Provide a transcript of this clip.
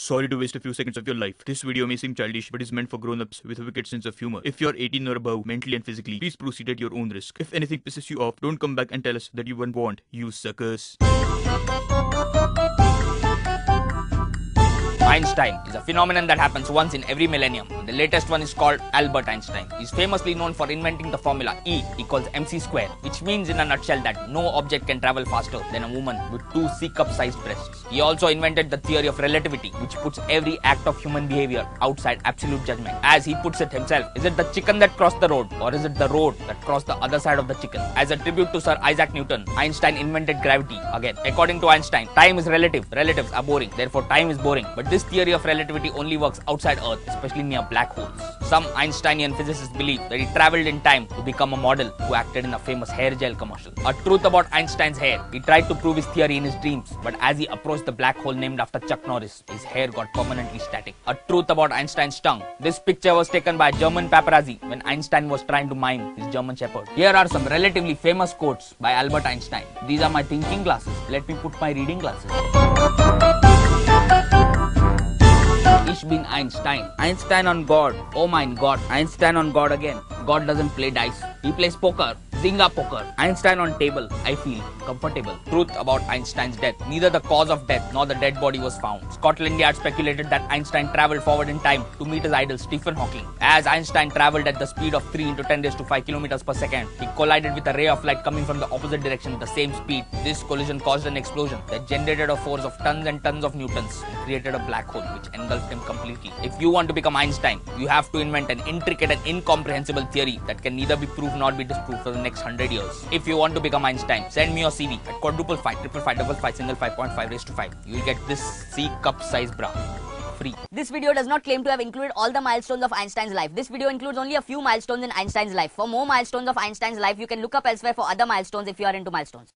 Sorry to waste a few seconds of your life. This video may seem childish but is meant for grown-ups with a wicked sense of humor. If you're 18 or above, mentally and physically, please proceed at your own risk. If anything pisses you off, don't come back and tell us that you weren't warned, you suckers. Einstein is a phenomenon that happens once in every millennium. The latest one is called Albert Einstein. He is famously known for inventing the formula E equals mc square, which means in a nutshell that no object can travel faster than a woman with 2 C-cup-sized breasts. He also invented the theory of relativity, which puts every act of human behavior outside absolute judgment. As he puts it himself, is it the chicken that crossed the road, or is it the road that crossed the other side of the chicken? As a tribute to Sir Isaac Newton, Einstein invented gravity again. According to Einstein, time is relative. Relatives are boring, therefore time is boring. But this theory of relativity only works outside Earth, especially near black holes. Some Einsteinian physicists believe that he traveled in time to become a model who acted in a famous hair gel commercial. A truth about Einstein's hair: he tried to prove his theory in his dreams, but as he approached the black hole named after Chuck Norris, his hair got permanently static. A truth about Einstein's tongue: this picture was taken by a German paparazzi when Einstein was trying to mime his German shepherd. Here are some relatively famous quotes by Albert Einstein. These are my thinking glasses. Let me put my reading glasses. Ich bin Einstein. Einstein on God. Oh mein Gott. Einstein on God again. God doesn't play dice. He plays poker. Zynga poker. Einstein on table. I feel comfortable. Truth about Einstein's death: neither the cause of death nor the dead body was found. Scotland Yard speculated that Einstein traveled forward in time to meet his idol Stephen Hawking. As Einstein traveled at the speed of 3 × 10⁵ kilometers per second, he collided with a ray of light coming from the opposite direction at the same speed. This collision caused an explosion that generated a force of tons and tons of newtons and created a black hole which engulfed him completely. If you want to become Einstein, you have to invent an intricate and incomprehensible theory that can neither be proved nor be disproved for the next 100 years. If you want to become Einstein, send me your CV at quadruple 5 5 5 5 5 5.5 raised to 5. You will get this C-cup size bra free. This video does not claim to have included all the milestones of Einstein's life. This video includes only a few milestones in Einstein's life. For more milestones of Einstein's life, you can look up elsewhere for other milestones if you are into milestones.